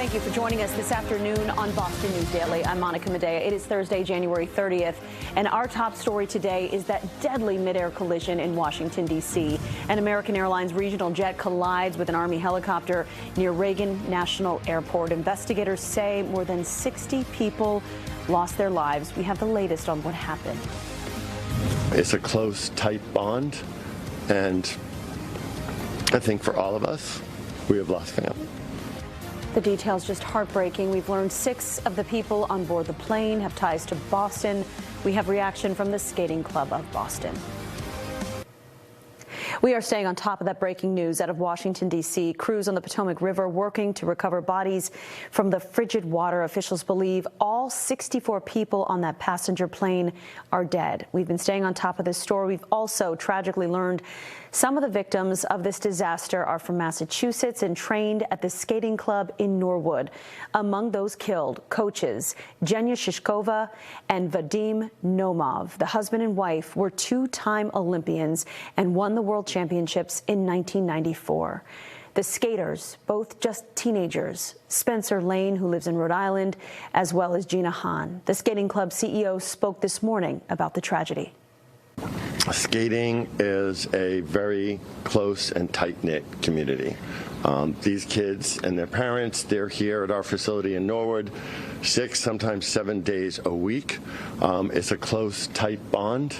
Thank you for joining us this afternoon on Boston News Daily. I'm Monica Medea. It is Thursday, January 30th, and our top story today is that deadly midair collision in Washington, D.C. An American Airlines regional jet collides with an Army helicopter near Reagan National Airport. Investigators say more than 60 people lost their lives. We have the latest on what happened. It's a close, tight bond, and I think for all of us, we have lost family. The details just heartbreaking. We've learned 6 of the people on board the plane have ties to Boston. We have reaction from the Skating Club of Boston. We are staying on top of that breaking news out of Washington, D.C. Crews on the Potomac River working to recover bodies from the frigid water. Officials believe all 64 people on that passenger plane are dead. We've been staying on top of this story. We've also tragically learned some of the victims of this disaster are from Massachusetts and trained at the skating club in Norwood. Among those killed, coaches Zhenya Shishkova and Vadim Nomov. The husband and wife were 2-time Olympians and won the World Championships in 1994. The skaters, both just teenagers, Spencer Lane, who lives in Rhode Island, as well as Gina Hahn. The skating club CEO spoke this morning about the tragedy. Skating is a very close and tight-knit community. These kids and their parents, they're here at our facility in Norwood 6, sometimes 7 days a week. It's a close, tight bond,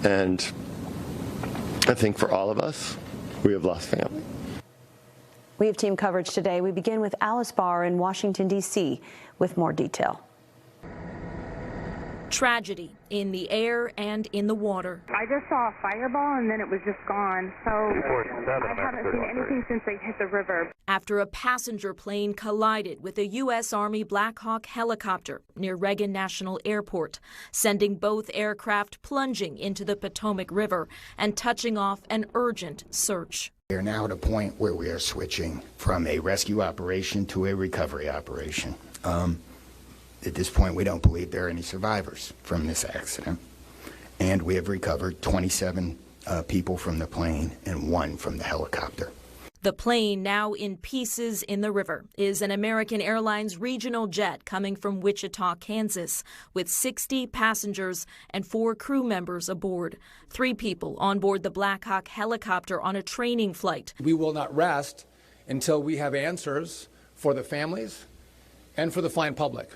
and I think for all of us, we have lost family. We have team coverage today. We begin with Alice Barr in Washington, D.C. with more detail. Tragedy in the air and in the water. I just saw a fireball and then it was just gone. So I haven't seen anything since they hit the river. After a passenger plane collided with a U.S. Army Black Hawk helicopter near Reagan National Airport, sending both aircraft plunging into the Potomac River and touching off an urgent search. We are now at a point where we are switching from a rescue operation to a recovery operation. At this point, we don't believe there are any survivors from this accident. And we have recovered 27 people from the plane and 1 from the helicopter. The plane, now in pieces in the river, is an American Airlines regional jet coming from Wichita, Kansas, with 60 passengers and 4 crew members aboard. 3 people on board the Black Hawk helicopter on a training flight. We will not rest until we have answers for the families and for the flying public.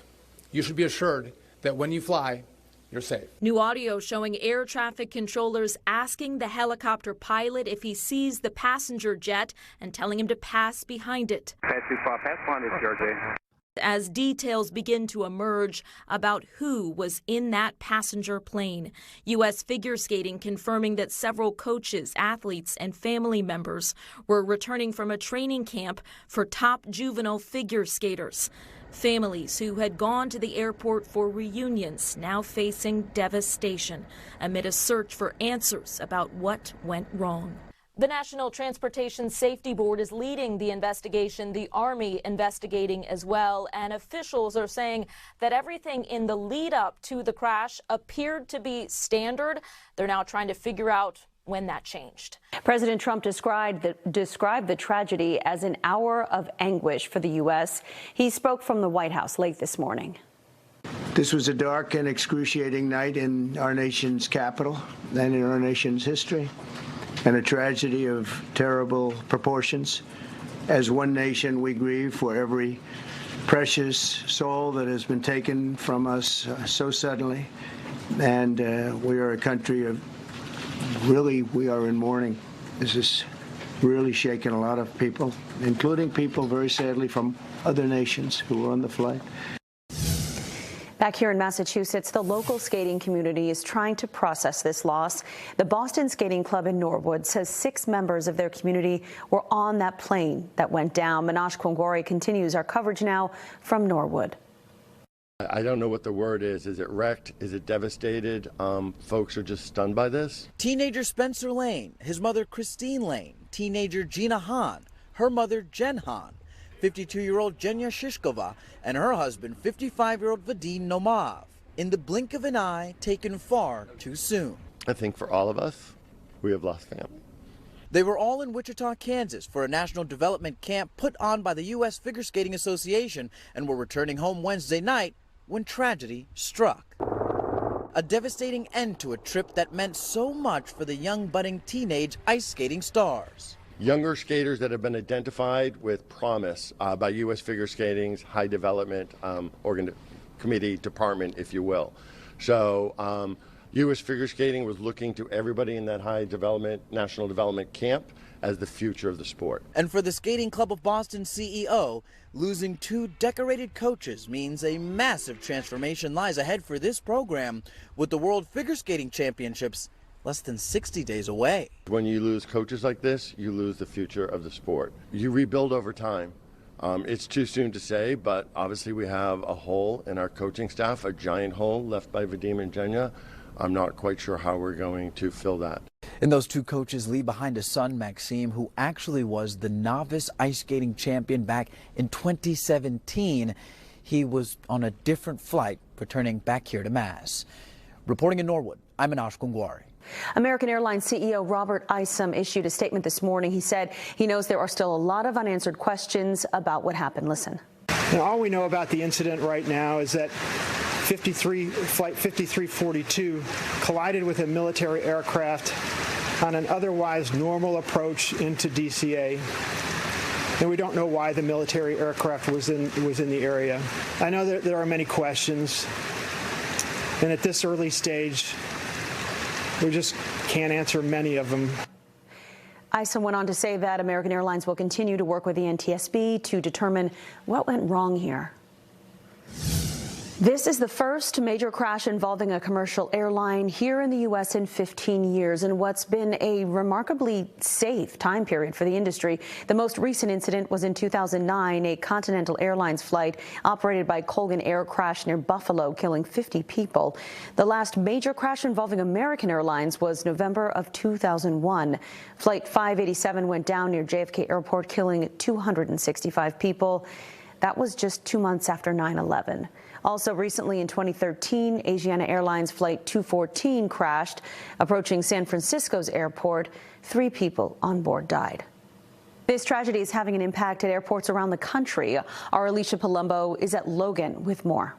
You should be assured that when you fly, you're safe. New audio showing air traffic controllers asking the helicopter pilot if he sees the passenger jet and telling him to pass behind it. Pass behind it, George. As details begin to emerge about who was in that passenger plane. U.S. figure skating confirming that several coaches, athletes, and family members were returning from a training camp for top juvenile figure skaters. Families who had gone to the airport for reunions now facing devastation amid a search for answers about what went wrong. The National Transportation Safety Board is leading the investigation, the Army investigating as well, and officials are saying that everything in the lead up to the crash appeared to be standard. They're now trying to figure out when that changed. President Trump described the tragedy as an hour of anguish for the U.S. He spoke from the White House late this morning. This was a dark and excruciating night in our nation's capital and in our nation's history, and a tragedy of terrible proportions. As one nation, we grieve for every precious soul that has been taken from us so suddenly, and we are a country of we are in mourning. This is really shaken a lot of people, including people, very sadly, from other nations who were on the flight. Back here in Massachusetts, the local skating community is trying to process this loss. The Boston Skating Club in Norwood says 6 members of their community were on that plane that went down. Manoj Kwangwari continues our coverage now from Norwood. I don't know what the word is. Is it wrecked? Is it devastated? Folks are just stunned by this. Teenager Spencer Lane, his mother Christine Lane, teenager Gina Hahn, her mother Jen Hahn, 52-year-old Zhenya Shishkova, and her husband 55-year-old Vadim Nomov. In the blink of an eye, taken far too soon. I think for all of us, we have lost family. They were all in Wichita, Kansas for a national development camp put on by the U.S. Figure Skating Association and were returning home Wednesday night when tragedy struck. A devastating end to a trip that meant so much for the young budding teenage ice skating stars. Younger skaters that have been identified with promise by U.S. Figure Skating's High Development Committee Department, if you will. So U.S. Figure Skating was looking to everybody in that High Development, National Development Camp as the future of the sport. And for the Skating Club of Boston CEO, losing 2 decorated coaches means a massive transformation lies ahead for this program, with the World Figure Skating Championships less than 60 days away. When you lose coaches like this, you lose the future of the sport. You rebuild over time. It's too soon to say, but obviously we have a hole in our coaching staff, a giant hole left by Vadim and Jenya. I'm not quite sure how we're going to fill that. And those 2 coaches leave behind a son, Maxime, who actually was the novice ice skating champion back in 2017. He was on a different flight, returning back here to Mass. Reporting in Norwood, I'm Minash Kungwari. American Airlines CEO Robert Isom issued a statement this morning. He said he knows there are still a lot of unanswered questions about what happened. Listen. Now, all we know about the incident right now is that Flight 5342 collided with a military aircraft on an otherwise normal approach into DCA. And we don't know why the military aircraft was in the area. I know that there are many questions, and at this early stage, we just can't answer many of them. Isom went on to say that American Airlines will continue to work with the NTSB to determine what went wrong here. This is the first major crash involving a commercial airline here in the U.S. in 15 years, and what's been a remarkably safe time period for the industry. The most recent incident was in 2009. A Continental Airlines flight operated by Colgan Air crashed near Buffalo, killing 50 people. The last major crash involving American Airlines was November of 2001. Flight 587 went down near JFK Airport, killing 265 people. That was just 2 months after 9/11. Also recently in 2013, Asiana Airlines Flight 214 crashed, approaching San Francisco's airport. 3 people on board died. This tragedy is having an impact at airports around the country. Our Alicia Palumbo is at Logan with more.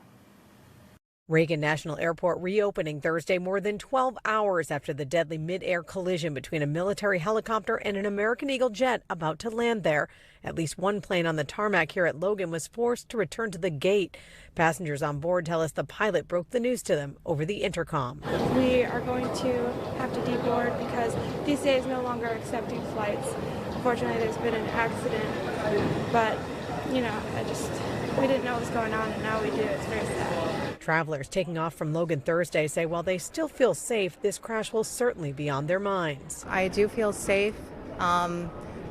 Reagan National Airport reopening Thursday more than 12 hours after the deadly mid-air collision between a military helicopter and an American Eagle jet about to land there. At least one plane on the tarmac here at Logan was forced to return to the gate. Passengers on board tell us the pilot broke the news to them over the intercom. We are going to have to deboard because DCA is no longer accepting flights. Unfortunately, there's been an accident, but, you know, we didn't know what was going on, and now we do. It's very sad. Travelers taking off from Logan Thursday say while they still feel safe, this crash will certainly be on their minds. I do feel safe, but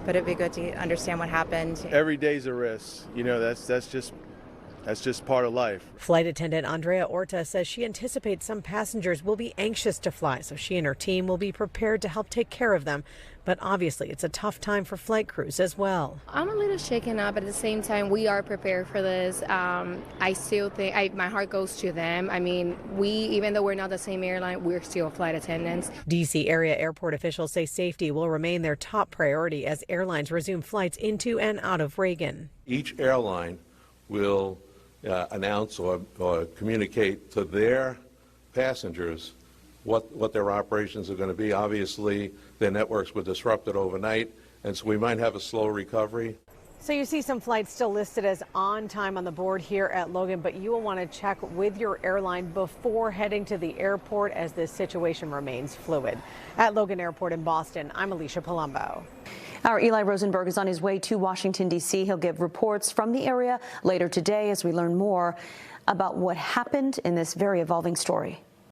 it'd be good to understand what happened. Every day's a risk. You know, that's just part of life. Flight attendant Andrea Orta says she anticipates some passengers will be anxious to fly, so she and her team will be prepared to help take care of them. But obviously, it's a tough time for flight crews as well. I'm a little shaken up, but at the same time, we are prepared for this. I still think my heart goes to them. I mean, even though we're not the same airline, we're still flight attendants. D.C. area airport officials say safety will remain their top priority as airlines resume flights into and out of Reagan. Each airline will announce or communicate to their passengers what their operations are going to be. Obviously, their networks were disrupted overnight, and so we might have a slow recovery. So you see some flights still listed as on time on the board here at Logan, but you will want to check with your airline before heading to the airport as this situation remains fluid. At Logan Airport in Boston, I'm Alicia Palumbo. Our Eli Rosenberg is on his way to Washington, D.C. He'll give reports from the area later today as we learn more about what happened in this very evolving story.